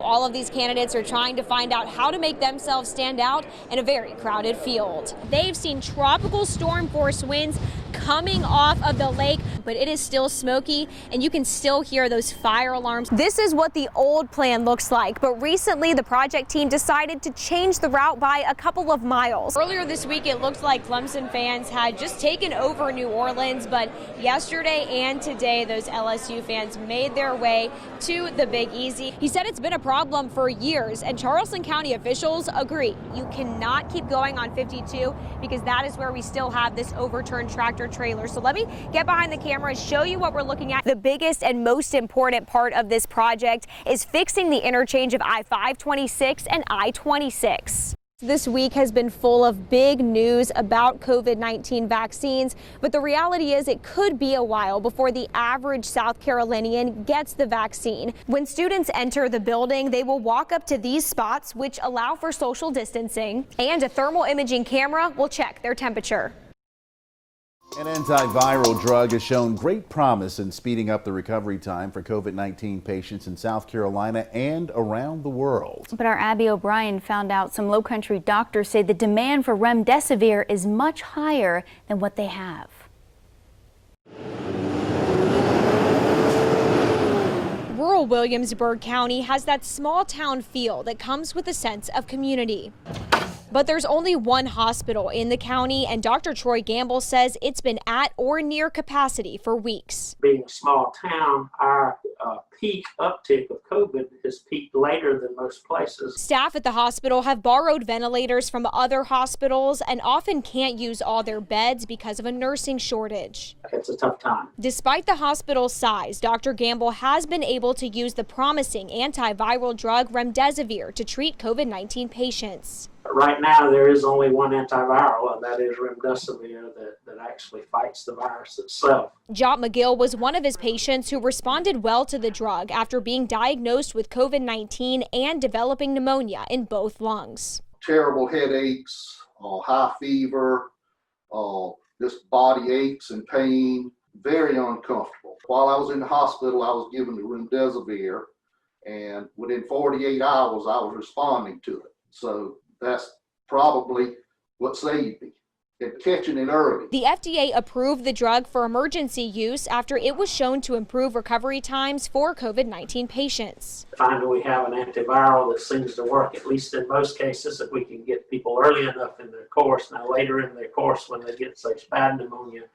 all of these candidates are trying to find out how to make themselves stand out in a very crowded field. They've seen tropical storm force winds coming off of the lake, but it is still smoky and you can still hear those fire alarms. This is what the old plan looks like, but recently the project team decided to change the route by a couple of miles. Earlier this week it looked like Clemson fans had just taken over New Orleans, but yesterday and today those LSU fans made their way to the Big Easy. He said it's been a problem for years, and Charleston County officials agree. You cannot keep going on 52 because that is where we still have this overturned tractor trailer. So let me get behind the camera and show you what we're looking at. The biggest and most important part of this project is fixing the interchange of I-526 and I-26. This week has been full of big news about COVID-19 vaccines, but the reality is it could be a while before the average South Carolinian gets the vaccine. When students enter the building, they will walk up to these spots, which allow for social distancing, and a thermal imaging camera will check their temperature. An antiviral drug has shown great promise in speeding up the recovery time for COVID-19 patients in South Carolina and around the world. But our Abby O'Brien found out some Low-Country doctors say the demand for remdesivir is much higher than what they have. Rural Williamsburg County has that small town feel that comes with a sense of community. But there's only one hospital in the county, and Dr. Troy Gamble says it's been at or near capacity for weeks. Being a small town, our peak uptick of COVID has peaked later than most places. Staff at the hospital have borrowed ventilators from other hospitals and often can't use all their beds because of a nursing shortage. It's a tough time. Despite the hospital's size, Dr. Gamble has been able to use the promising antiviral drug remdesivir to treat COVID-19 patients. Right now, there is only one antiviral, and that is remdesivir that actually fights the virus itself. Jot McGill was one of his patients who responded well to the drug after being diagnosed with COVID-19 and developing pneumonia in both lungs. Terrible headaches, high fever, just body aches and pain, very uncomfortable. While I was in the hospital, I was given the remdesivir, and within 48 hours, I was responding to it. So that's probably what saved me, and catching it early. The FDA approved the drug for emergency use after it was shown to improve recovery times for COVID-19 patients. Finally, we have an antiviral that seems to work, at least in most cases, if we can get people early enough in their course. Now, later in their course, when they get such bad pneumonia,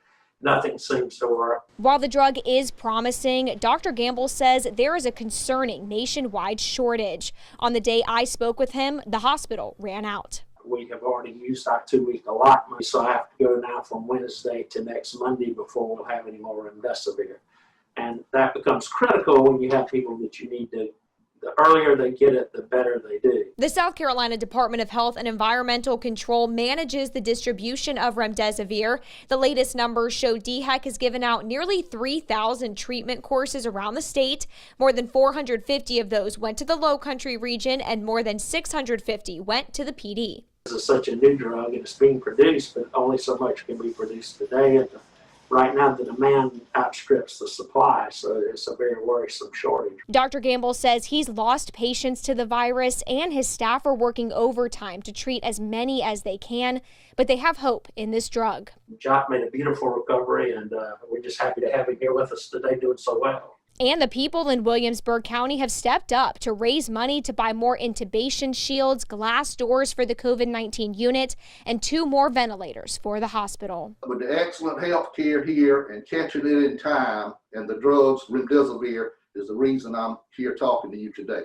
nothing seems to work. While the drug is promising, Dr. Gamble says there is a concerning nationwide shortage. On the day I spoke with him, the hospital ran out. We have already used our 2-week allotment, so I have to go now from Wednesday to next Monday before we'll have any more remdesivir. And that becomes critical when you have people that you need to, the earlier they get it, the better they do. The South Carolina Department of Health and Environmental Control manages the distribution of remdesivir. The latest numbers show DHEC has given out nearly 3,000 treatment courses around the state. More than 450 of those went to the Low-Country region, and more than 650 went to the PD. This is such a new drug, and it's being produced, but only so much can be produced today. And right now, the demand outstrips the supply, so it's a very worrisome shortage. Dr. Gamble says he's lost patients to the virus, and his staff are working overtime to treat as many as they can, but they have hope in this drug. Jot made a beautiful recovery, and we're just happy to have him here with us today doing so well. And the people in Williamsburg County have stepped up to raise money to buy more intubation shields, glass doors for the COVID-19 unit, and 2 more ventilators for the hospital. With the excellent health care here and catching it in time, and the drugs, remdesivir, is the reason I'm here talking to you today.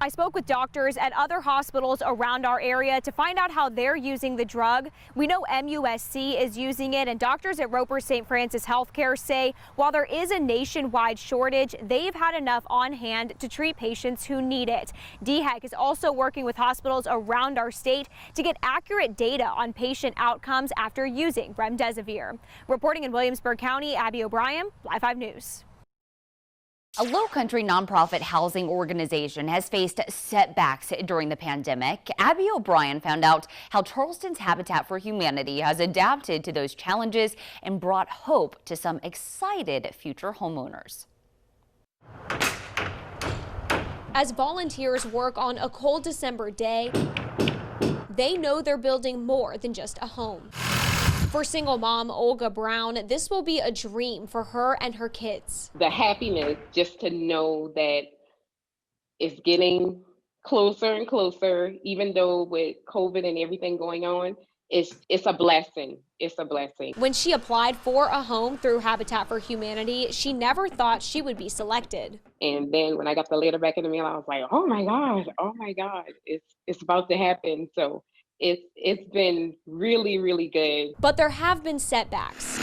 I spoke with doctors at other hospitals around our area to find out how they're using the drug. We know MUSC is using it, and doctors at Roper St. Francis Healthcare say while there is a nationwide shortage, they've had enough on hand to treat patients who need it. DHEC is also working with hospitals around our state to get accurate data on patient outcomes after using remdesivir. Reporting in Williamsburg County, Abby O'Brien, Live 5 News. A Low-Country nonprofit housing organization has faced setbacks during the pandemic. Abby O'Brien found out how Charleston's Habitat for Humanity has adapted to those challenges and brought hope to some excited future homeowners. As volunteers work on a cold December day, they know they're building more than just a home. For single mom Olga Brown, this will be a dream for her and her kids. The happiness just to know that it's getting closer and closer, even though with COVID and everything going on, it's a blessing. It's a blessing. When she applied for a home through Habitat for Humanity, she never thought she would be selected. And then when I got the letter back in the mail, I was like, oh my God, it's about to happen. So it's been really, really good. But there have been setbacks.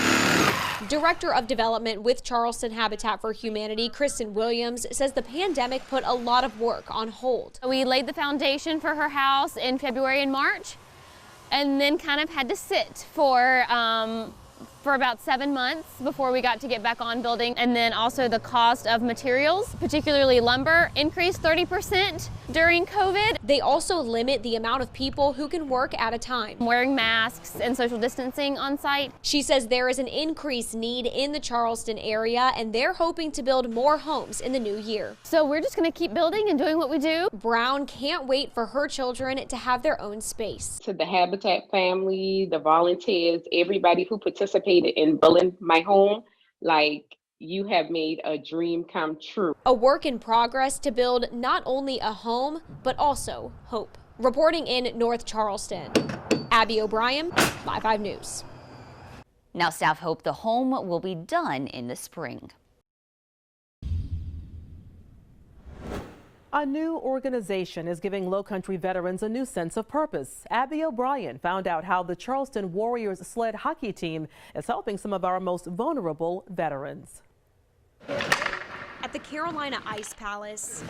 Director of Development with Charleston Habitat for Humanity, Kristen Williams, says the pandemic put a lot of work on hold. We laid the foundation for her house in February and March, and then kind of had to sit for about 7 months before we got to get back on building. And then also the cost of materials, particularly lumber, increased 30% during COVID. They also limit the amount of people who can work at a time. Wearing masks and social distancing on site. She says there is an increased need in the Charleston area, and they're hoping to build more homes in the new year. So we're just going to keep building and doing what we do. Brown can't wait for her children to have their own space. To the Habitat family, the volunteers, everybody who participated in building my home, like, you have made a dream come true. A work in progress to build not only a home, but also hope. Reporting in North Charleston, Abby O'Brien, Live 5 News. Now staff hope the home will be done in the spring. A new organization is giving Lowcountry veterans a new sense of purpose. Abby O'Brien found out how the Charleston Warriors sled hockey team is helping some of our most vulnerable veterans. At the Carolina Ice Palace,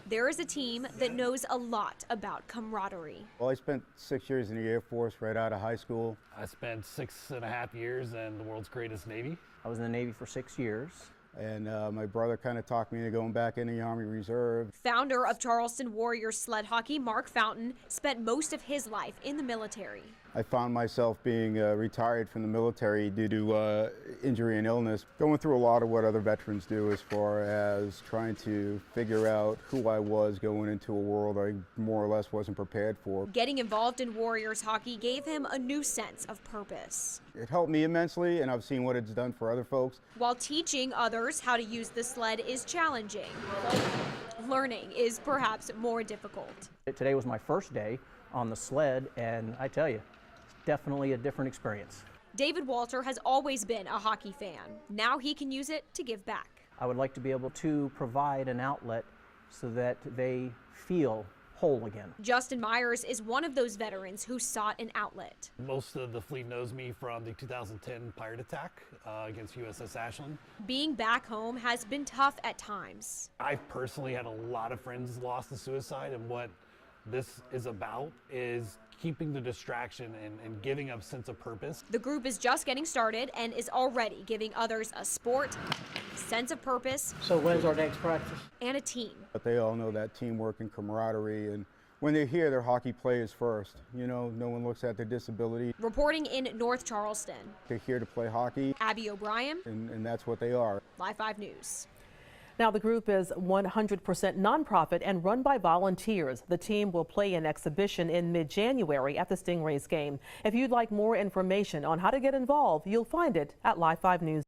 there is a team that knows a lot about camaraderie. Well, I spent 6 years in the Air Force right out of high school. I spent 6.5 years in the world's greatest Navy. I was in the Navy for 6 years. And my brother kind of talked me into going back in the Army Reserve. Founder of Charleston Warriors sled hockey, Mark Fountain, spent most of his life in the military. I found myself being retired from the military due to injury and illness, going through a lot of what other veterans do as far as trying to figure out who I was going into a world I more or less wasn't prepared for. Getting involved in Warriors hockey gave him a new sense of purpose. It helped me immensely, and I've seen what it's done for other folks. While teaching others how to use the sled is challenging, learning is perhaps more difficult. Today was my first day on the sled, and I tell you, it's definitely a different experience. David Walter has always been a hockey fan. Now he can use it to give back. I would like to be able to provide an outlet so that they feel whole again. Justin Myers is one of those veterans who sought an outlet. Most of the fleet knows me from the 2010 pirate attack against USS Ashland. Being back home has been tough at times. I've personally had a lot of friends lost to suicide, and what this is about is keeping the distraction and giving a sense of purpose. The group is just getting started and is already giving others a sport, sense of purpose. So when's our next practice? And a team. But they all know that teamwork and camaraderie, and when they're here, they're hockey players first. You know, no one looks at their disability. Reporting in North Charleston, They're here to play hockey, Abby O'Brien, and that's what they are. Live 5 News. Now the group is 100% nonprofit and run by volunteers. The team will play an exhibition in mid-January at the Stingrays game. If you'd like more information on how to get involved, you'll find it at Live 5 News.